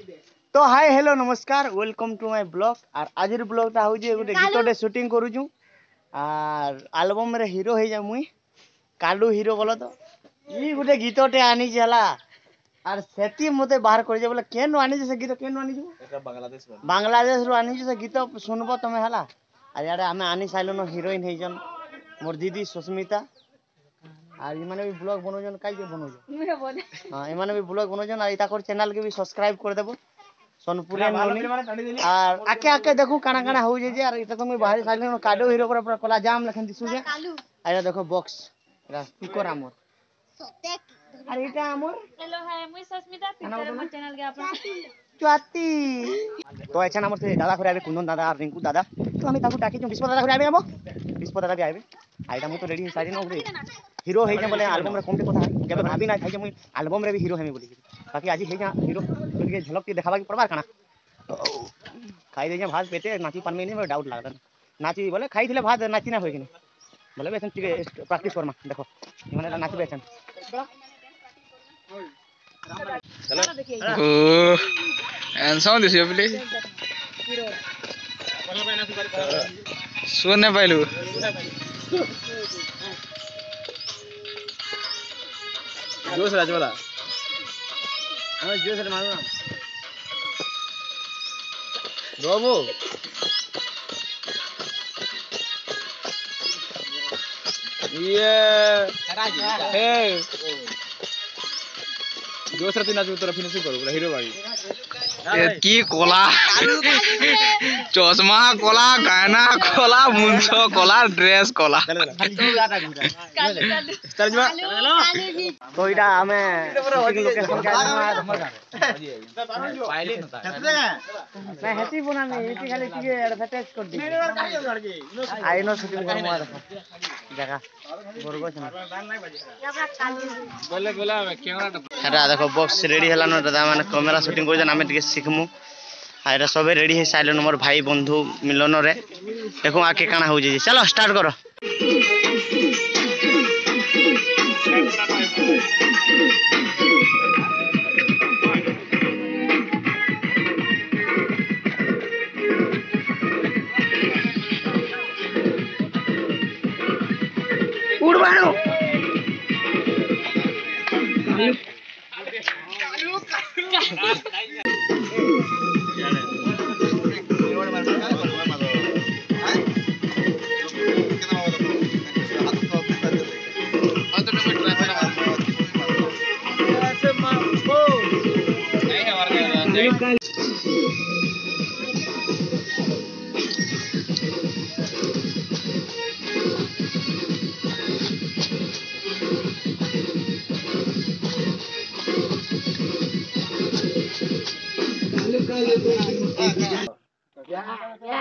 तो hi hello नमस्कार welcome to my blog और आज ब्लॉगटा हूँ गोटे गीतटे सुटिंग करूँ और आलबम रे हीरो हो जा मुई कालू हीरो बोल तो ये गोटे गीतटे आनी है और सेती मते बाहर कर बोले केन आनी से गीत केन आनी बांग्लादेश रू आनी से गीत सुनब तुम है और यार आम आनी साइलन हिरोइन होजन मोर दीदी सुस्मिता और ये भी ब्लॉग बनौजन कई बनौजन हाँ ये भी ब्लॉग बनौजन और इता चैनल के भी सब्सक्राइब कर देबो सोनपुरियन और आके आके देखो काना काना हो जे और इता तो मैं बाहर साइलन काडो हीरो पूरा कला जाम लखन दिसु जे आइरा देखो बॉक्स एरा स्पीकर आमर अरे इटा आमर हेलो हाय मुई सुस्मिता पिक्चर मोर चैनल के आपन चुआती तो अच्छा नाम से दादा घरे आबे कुंदन दादा और रिंकू दादा तो हम ताकू टाकी विश्व दादा घरे आबे आबो विश्व दादा भी आबे आइटा मु तो रेडी साइड न उरे हीरो हे जे बोले एल्बम रे कोनटे कथा केबे भाबी ना थाई जे मुई एल्बम रे भी हीरो हेमी बोली बाकी आज हे जा हीरो के झलक के देखाबा के पड़बा काना खाई दे जे भात पेटे नाची पारमे नहीं डाउट लागल नाची बोले खाई थिले भात नाची ना होय कि बोले बेसन ठीक प्रैक्टिस करमा देखो माने नाची बेसन ओ एंसम दिसियो प्ले सुने पाइलु जोश राजवाला हम जोश रे मारू ना बाबू ये हे जोश रे नाचू तोरा फिनिशिंग करू हीरो भाई की कोला चश्मा कोला गाना कोला मुंसो कोला ड्रेस कोला तो इटा हमें लोकेशन का पाइले मैं हेती बना में हेती खाली के एडवर्टाइज कर दी आइनो शूटिंग करवा जगह बरगो छ बोले बोला कैमरा हरा देखो बॉक्स रेडी हला न दादा माने कैमरा शूटिंग कर जन हमें टिके सिखमु आइरा सब रेडी है साइलन मोर भाई बंधु मिलन रे देखो आके काना हो जे चलो स्टार्ट करो उड़वानो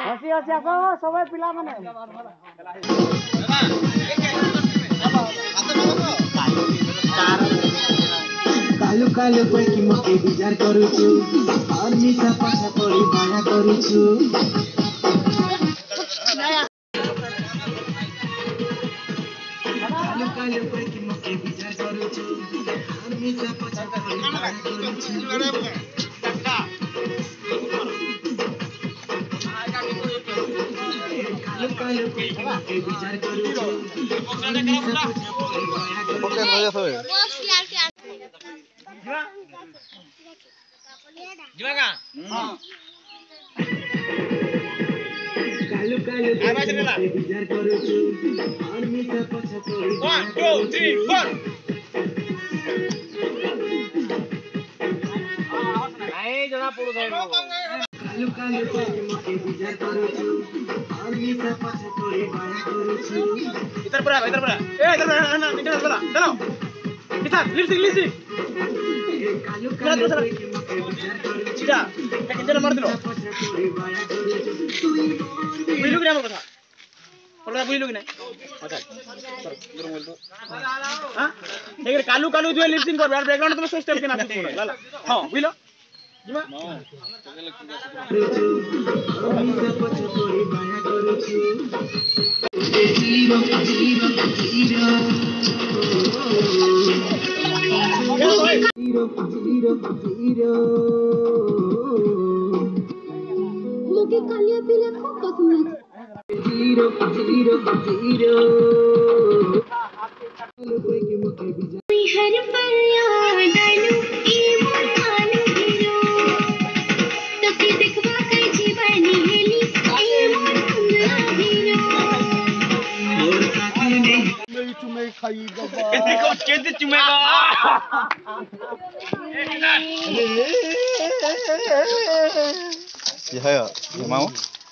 हसी हसी आसो सबे पिला माने कालू कालू पैकी मके विचार करूछु और मीठा पाछा पड़ी माया करूछु कालू कालू पैकी मके विचार करूछु और मीठा पाछा पड़ी माया करूछु कालू पैकी मके विचार करूछु और मीठा पाछा पड़ी माया करूछु जीवा का हां कालू कालू विचार करूछु और मीठा पाछा पड़ी 1 2 3 4 आई जना पुरो थाई कालू कालू विचार करूछु और मीठा पाछा पड़ी माया करूछु इधर पूरा ए इधर पूरा चलो इधर लिपसिंग कालू कालू विचार करूछु चिड़ा किंजन मार दिलो बुझलु कि हमर कथा पड़ला बुझलु कि नहीं अच्छा दूर बोल तो हां एकर कालू कालू जो लिपसिंग कर यार बैकग्राउंड तुम स्टेप के नाच ला ला हां बुझलो जीवा Zero. কেতে চুমেগা কি হয় মাও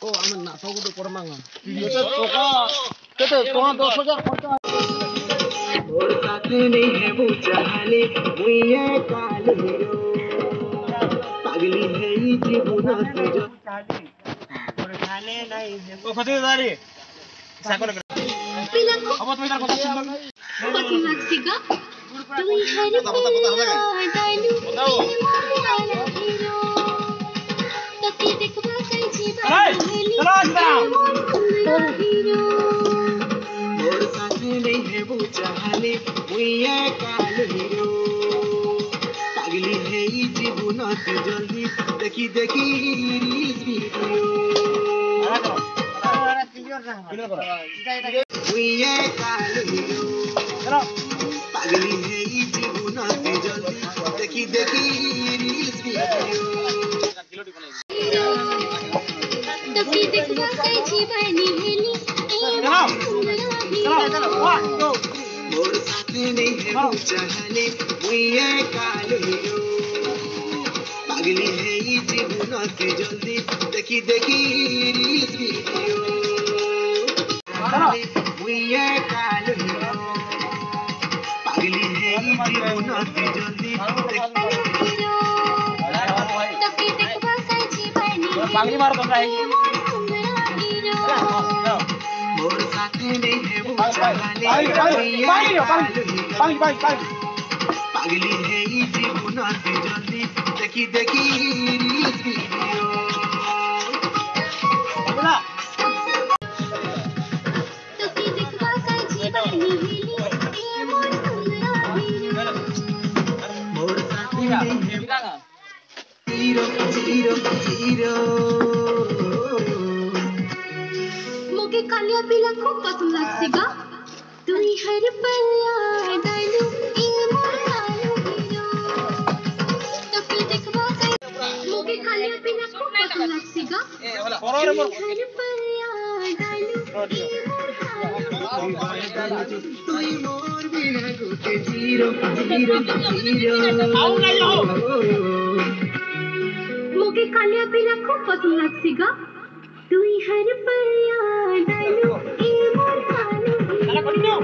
ও আমার না সবগুলো পরমাঙ্গ और साथ में है वो चाहने मुझे काल हीरो पागली है ये जीवना तुझो और साथ में है वो चाहने मुझे काल हीरो पागली है ये जीवना तुझो देखी देखी रील्स वीडियो मुझे काल हीरो पागली है ये जीवना तुझो देखी देखी रील्स वीडियो मोर साथ नहीं है वो चाहने मुझे काल हीरो पागली है ये जीवना से जल्दी देखी देखी रील्स वीडियो मुझे काल हीरो पागली है ये जीवना से जल्दी मोर साथ नहीं है वो चाहने पागली है ये जीवना से जल्दी देखी देखी रील्स वीडियो मोर साथ नहीं है हीरो हीरो हीरो मुझे कालिया पीला खूब पसंद लगसेगा तू ही हर पल याद आलू ए मोर कालू हीरो तब देखबा मुझे कालिया पीला खूब पसंद लगसेगा तू ही हर पल याद आलू तोई मोर बिना गोटे हीरो हीरो हीरो मुझे कालिया पीला खूब पसंद लगसेगा तू ही हर पल याद आलू ए मोर कालू हीरो